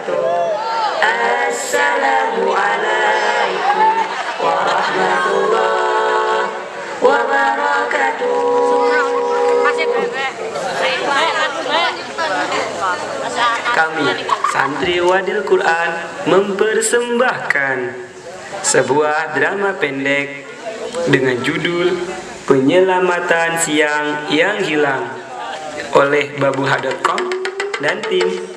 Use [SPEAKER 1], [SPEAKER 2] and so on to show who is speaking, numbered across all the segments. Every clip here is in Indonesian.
[SPEAKER 1] wabarakatuh. Assalamualaikum warahmatullahi wabarakatuh. Kami santri Wadil Quran mempersembahkan sebuah drama pendek dengan judul Penyelamatan Siang yang Hilang oleh babuha.com dan tim.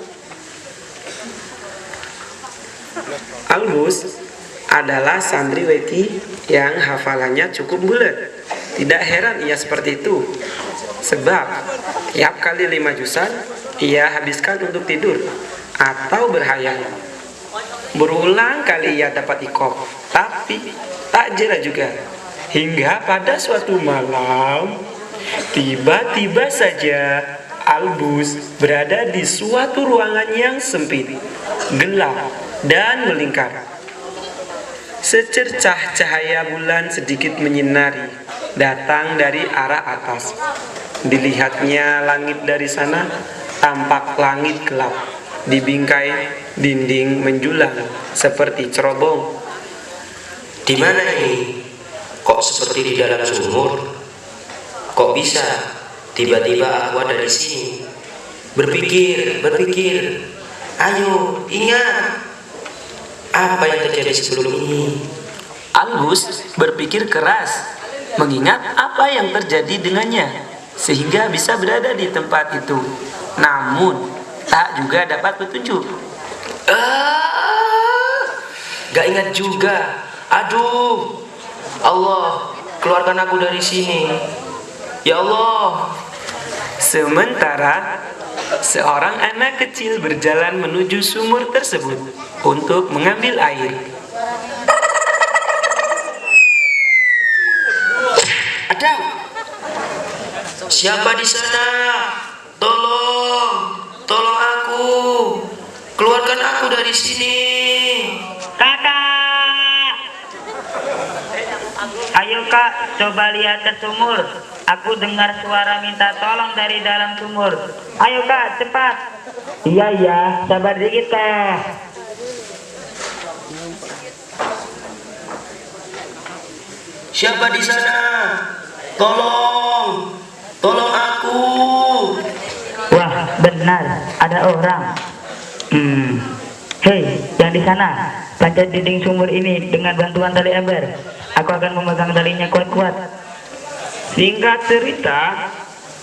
[SPEAKER 1] Albus adalah santriwati yang hafalannya cukup bulat. Tidak heran ia seperti itu, sebab tiap kali 5 juzan ia habiskan untuk tidur atau berhayal. Berulang kali ia dapat iqab, tapi tak jera juga. Hingga pada suatu malam, tiba-tiba saja Albus berada di suatu ruangan yang sempit, gelap, dan melingkar. Secercah cahaya bulan sedikit menyinari, datang dari arah atas. Dilihatnya langit dari sana, tampak langit gelap, dibingkai dinding menjulang seperti cerobong.
[SPEAKER 2] Di mana ini? Kok seperti di dalam sumur? Kok bisa tiba-tiba aku ada di sini? Berpikir. Ayo, ingat. Apa yang terjadi sebelum ini?
[SPEAKER 1] Albus berpikir keras, mengingat apa yang terjadi dengannya, sehingga bisa berada di tempat itu. Namun, tak juga dapat petunjuk.
[SPEAKER 2] Gak ingat juga. Aduh, Allah, keluarkan aku dari sini. Ya Allah.
[SPEAKER 1] Sementara seorang anak kecil berjalan menuju sumur tersebut untuk mengambil air.
[SPEAKER 2] Ada. Siapa di sana? Tolong aku. Keluarkan aku dari sini.
[SPEAKER 3] Kakak, ayo kak, coba lihat ke sumur. Aku dengar suara minta tolong dari dalam sumur. Ayo kak, cepat. Iya, sabar dikit kak.
[SPEAKER 2] Siapa di sana? Tolong aku.
[SPEAKER 3] Wah, benar, ada orang. Hei, yang di sana, panjat dinding sumur ini dengan bantuan tali ember. Aku akan memegang talinya kuat-kuat.
[SPEAKER 1] Singkat cerita,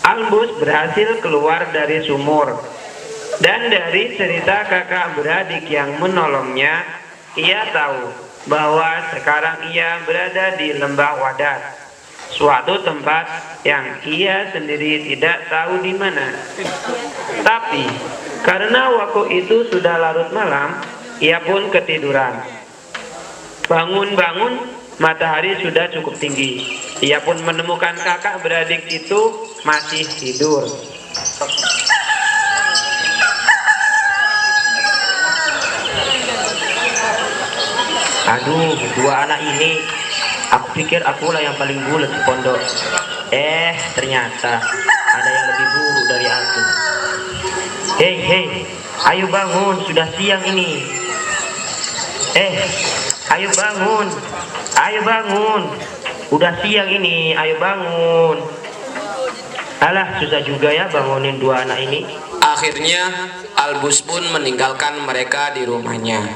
[SPEAKER 1] Albus berhasil keluar dari sumur. Dan dari cerita kakak beradik yang menolongnya, ia tahu bahwa sekarang ia berada di lembah Wadat, suatu tempat yang ia sendiri tidak tahu di mana. Tapi karena waktu itu sudah larut malam, ia pun ketiduran. Bangun-bangun, matahari sudah cukup tinggi. Ia pun menemukan kakak beradik itu masih tidur.
[SPEAKER 3] Aduh, dua anak ini. Aku pikir akulah yang paling bulat di pondok. Ternyata ada yang lebih buruk dari aku. Hei, ayo bangun, sudah siang ini. Ayo bangun. Udah siang ini, ayo bangun. Alah, susah juga ya bangunin dua anak ini.
[SPEAKER 2] Akhirnya Albus pun meninggalkan mereka di rumahnya.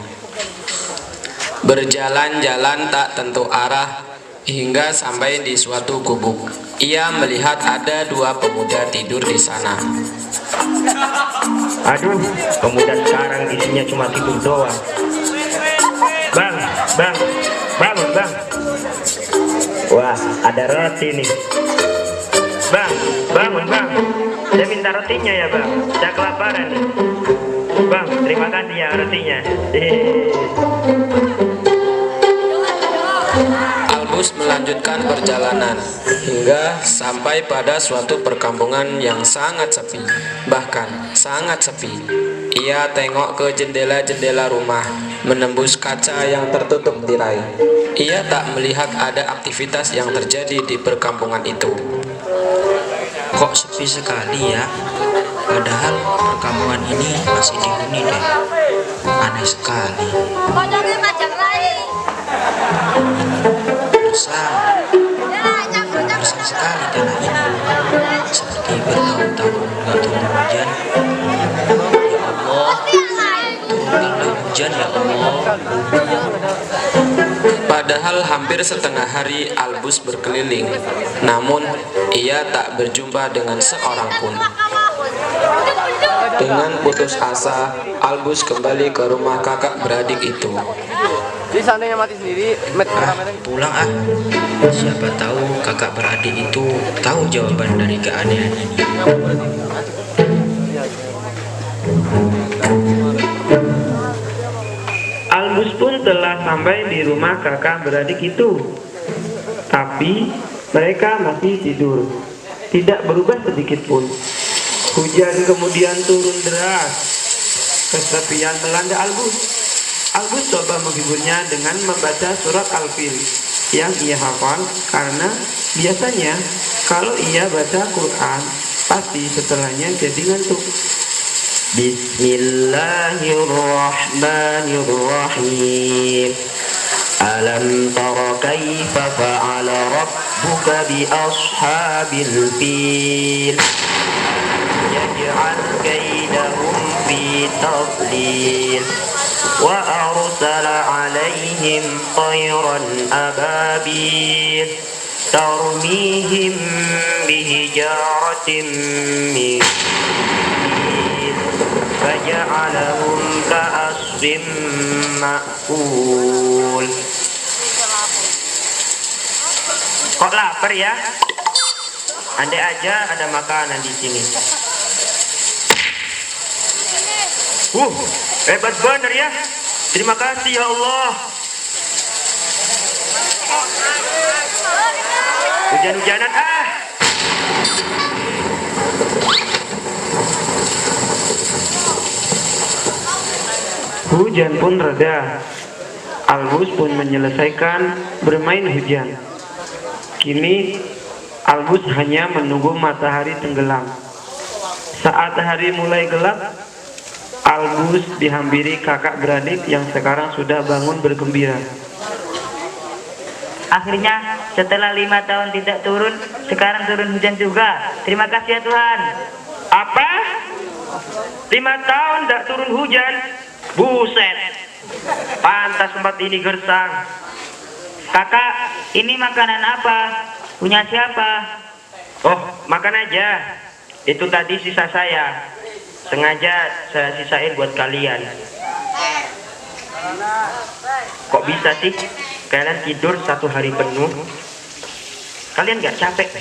[SPEAKER 2] Berjalan-jalan tak tentu arah hingga sampai di suatu gubuk. Ia melihat ada 2 pemuda tidur di sana.
[SPEAKER 3] Aduh, pemuda sekarang isinya cuma tidur doang. Bang, bangun bang. Wah, ada roti nih. Bang, bangun bang. Saya minta rotinya ya bang. Saya kelaparan nih. Bang, terima kasih ya rotinya.
[SPEAKER 2] Albus melanjutkan perjalanan hingga sampai pada suatu perkampungan yang sangat sepi, bahkan sangat sepi. Ia tengok ke jendela-jendela rumah, menembus kaca yang tertutup tirai. Ia tak melihat ada aktivitas yang terjadi di perkampungan itu.
[SPEAKER 4] Kok sepi sekali ya? Padahal perkampungan ini masih dihuni deh. Aneh sekali.
[SPEAKER 5] Pojoknya pajak lain.
[SPEAKER 4] Besar. Besar sekali tanah ini. Seperti bertahun-tahun nggak turun hujan. Ya Allah, turunkanlah hujan ya Allah.
[SPEAKER 2] Padahal hampir setengah hari Albus berkeliling, namun ia tak berjumpa dengan seorang pun. Dengan putus asa, Albus kembali ke rumah kakak beradik itu.
[SPEAKER 6] Jadi seandainya mati sendiri,
[SPEAKER 4] Pulang ah. Siapa tahu kakak beradik itu tahu jawaban dari keanehan ini.
[SPEAKER 1] Albus pun telah sampai di rumah kakak beradik itu. Tapi mereka masih tidur, tidak berubah sedikit pun. Hujan kemudian turun deras. Kesepian melanda Albus. Albus coba menghiburnya dengan membaca surat Al-Fil yang ia hafal, karena biasanya kalau ia baca Quran pasti setelahnya jadi ngantuk. Bismillahirrahmanirrahim. Alam tara kaifa fa'ala rabbuka bi ashabil fil yaj'al kaidahum fi tadlil wa arsala 'alaihim tayran ababil tarmihim bihijaratin min faja'alahum ka'asfin ma'kul. Kok lapar ya? Andai aja ada makanan di sini. Hebat bener ya. Terima kasih ya Allah. Hujan-hujanan ah. Hujan pun reda. Albus pun menyelesaikan bermain hujan. Kini Albus hanya menunggu matahari tenggelam. Saat hari mulai gelap, Albus dihampiri kakak beradik yang sekarang sudah bangun bergembira.
[SPEAKER 7] Akhirnya setelah 5 tahun tidak turun, sekarang turun hujan juga. Terima kasih ya Tuhan.
[SPEAKER 1] Apa? 5 tahun tidak turun hujan? Buset. Pantas tempat ini gersang.
[SPEAKER 7] Kakak, ini makanan apa? Punya siapa?
[SPEAKER 1] Oh, makan aja. Itu tadi sisa saya. Sengaja saya sisain buat kalian. Kok bisa sih kalian tidur 1 hari penuh? Kalian gak capek?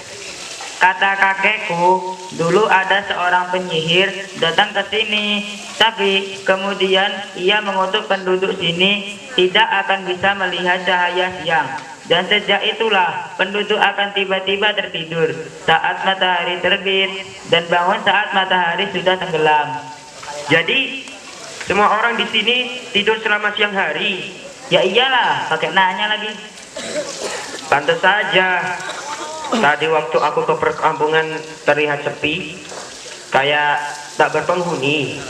[SPEAKER 7] Kata kakekku, dulu ada seorang penyihir datang ke sini, tapi kemudian ia mengutuk penduduk sini tidak akan bisa melihat cahaya siang. Dan sejak itulah penduduk akan tiba-tiba tertidur saat matahari terbit dan bangun saat matahari sudah tenggelam.
[SPEAKER 1] Jadi semua orang di sini tidur selama siang hari?
[SPEAKER 7] Ya iyalah, pakai nanya lagi.
[SPEAKER 1] Pantas saja. Tadi waktu aku ke perkampungan terlihat sepi, kayak tak berpenghuni.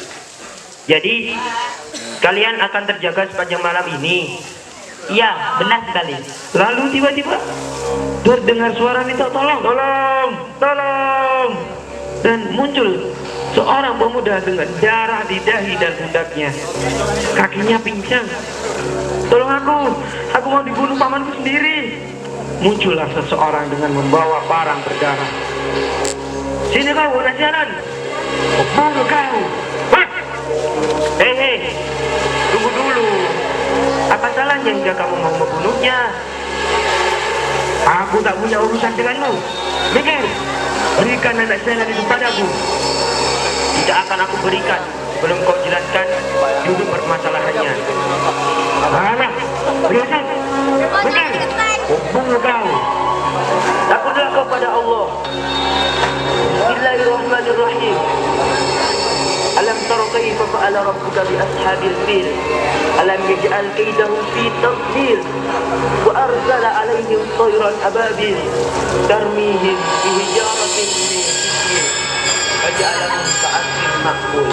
[SPEAKER 1] Jadi kalian akan terjaga sepanjang malam ini?
[SPEAKER 7] Iya, benar sekali.
[SPEAKER 1] Lalu tiba-tiba terdengar suara minta tolong, tolong, tolong. Dan muncul seorang pemuda dengan darah di dahi dan pundaknya. Kakinya pincang. Tolong aku mau dibunuh pamanku sendiri. Muncullah seseorang dengan membawa parang berdarah. Sini kau, nasihanan. Bunuh kau. Hei, tunggu dulu. Apa salahnya jika kamu mau membunuhnya? Aku tak punya urusan denganmu. Mikir, berikan anak saya itu padaku. Tidak akan aku berikan sebelum kau jelaskan dulu permasalahannya. Alah, berusaha. Mikir, bunuh kau. Takutlah kau pada Allah. Bismillahirrahmanirrahim. Alam tara kaifa fa'ala rabbuka bi ashabil fil alam yaj'al kaidahum fi tadlil wa arsala 'alaihim tayran ababil tarmihim bi hijaratin min sijil faj'alahum ka'asfin ma'kul.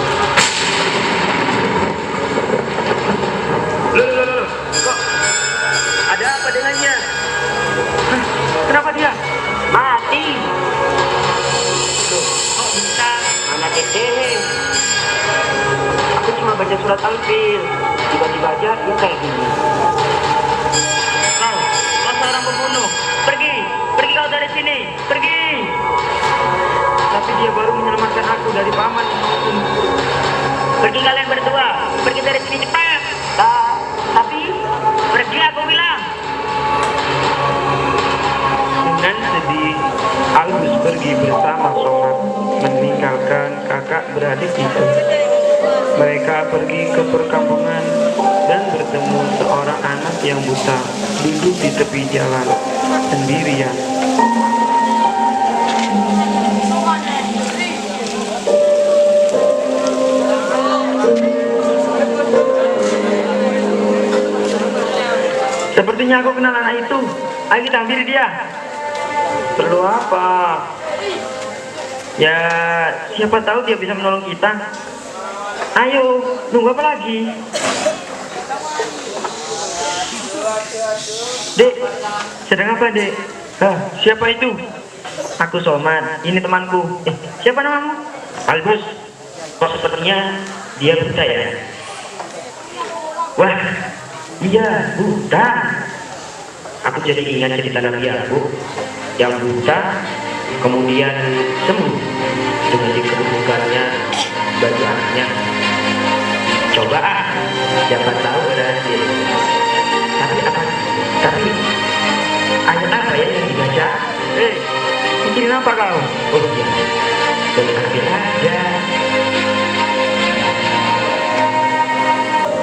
[SPEAKER 7] surat Al-Fil. Tiba-tiba aja dia kayak gini. Kau seorang pembunuh. Pergi kau dari sini, pergi. Tapi dia baru menyelamatkan aku dari paman yang menghukumku. Pergi kalian berdua, pergi dari sini cepat. Tapi pergi aku bilang.
[SPEAKER 1] Dengan sedih, Albus pergi bersama Somad, meninggalkan kakak beradik itu. Mereka pergi ke perkampungan dan bertemu seorang anak yang buta, duduk di tepi jalan, sendirian.
[SPEAKER 7] Sepertinya aku kenal anak itu. Ayo kita hampiri dia.
[SPEAKER 1] Perlu apa?
[SPEAKER 7] Ya, siapa tahu dia bisa menolong kita. Ayo, nunggu apa lagi? Dek, sedang apa dek? Siapa itu? Aku Somad, ini temanku. Siapa namamu? Albus. Kok sepertinya dia buta ya? Wah, iya buta. Aku jadi ingat cerita Nabi aku yang buta kemudian sembuh dengan dikebukannya bagi anaknya. Coba siapa tahu berhasil. Tapi ayat apa ya yang dibaca? Mikirin apa kau? Oh iya, dan ambil aja.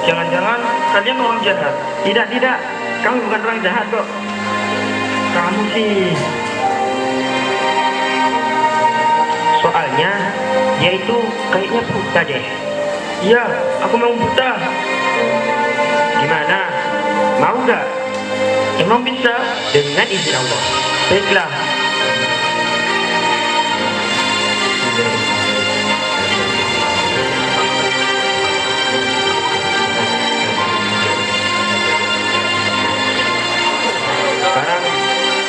[SPEAKER 7] Jangan-jangan kalian orang jahat? Tidak, kami bukan orang jahat kok. Kamu sih. Soalnya dia itu kayaknya buta deh. Iya, aku mau buta. Gimana? Mau nggak? Emang bisa? Dengan izin Allah. Baiklah. Sekarang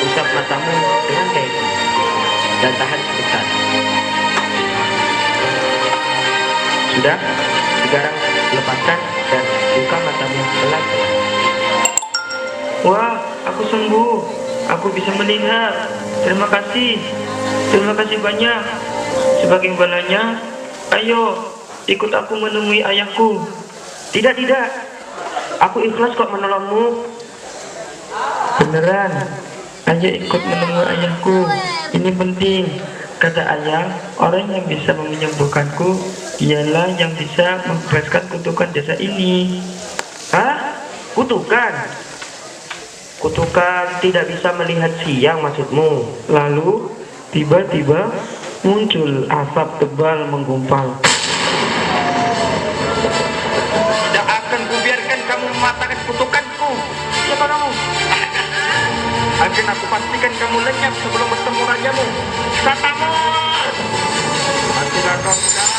[SPEAKER 7] usap matamu dengan kayak ini dan tahan sebentar. Sudah? Sekarang lepaskan dan buka matamu pelan-pelan. Wah, aku sembuh. Aku bisa melihat. Terima kasih banyak. Sebagai imbalannya, ayo ikut aku menemui ayahku. Tidak. Aku ikhlas kok menolongmu. Beneran, ayo ikut menemui ayahku. Ini penting. Kata ayah, orang yang bisa menyembuhkanku ialah yang bisa membebaskan kutukan desa ini. Hah? Kutukan? Kutukan tidak bisa melihat siang maksudmu. Lalu tiba-tiba muncul asap tebal menggumpal. Tidak akan kubiarkan kamu mematahkan kutukanku. Siapa kamu? Akan aku pastikan kamu lenyap sebelum bertemu rajamu. Satamon! Matilah kau sekarang.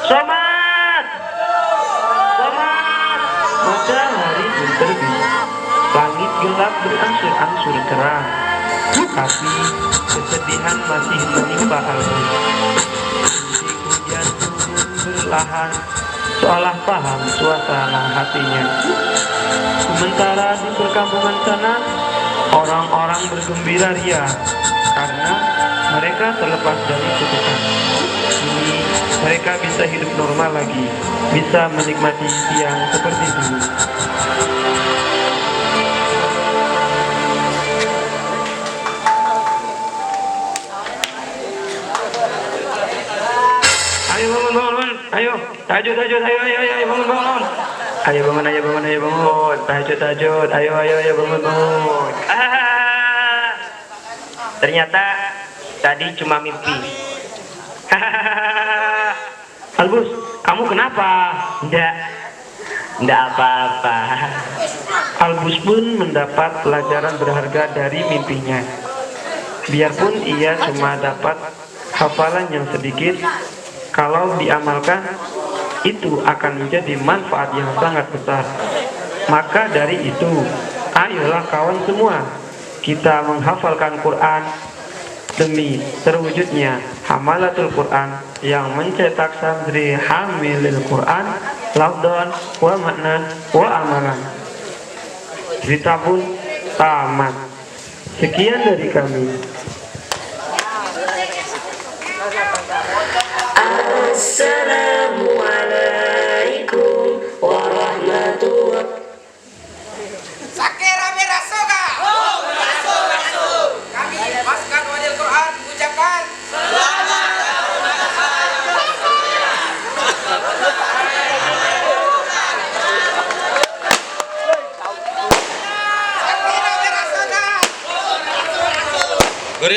[SPEAKER 7] Somad! Matahari pun terbit. Langit gelap berangsur-angsur cerah. Tapi kesedihan masih menimpa Albus. Hujan turun perlahan, seolah paham suasana hatinya. Sementara di perkampungan sana, orang-orang bergembira ria karena mereka terlepas dari kutukan. Kini mereka bisa hidup normal lagi, bisa menikmati siang seperti dulu. Ayo bangun, ayo, tahajud, ayo bangun. Ayo bangun, tahajud, ayo bangun.
[SPEAKER 3] Ternyata tadi cuma mimpi. Albus, kamu kenapa? Enggak apa-apa.
[SPEAKER 1] Albus pun mendapat pelajaran berharga dari mimpinya. Biarpun ia cuma dapat hafalan yang sedikit, kalau diamalkan itu akan menjadi manfaat yang sangat besar. Maka dari itu, ayolah kawan semua, kita menghafalkan Quran demi terwujudnya hamalatul Quran yang mencetak santri hamilil Quran, laudon wa makna wa amalan. Cerita pun tamat. Sekian dari kami.
[SPEAKER 8] Assalamualaikum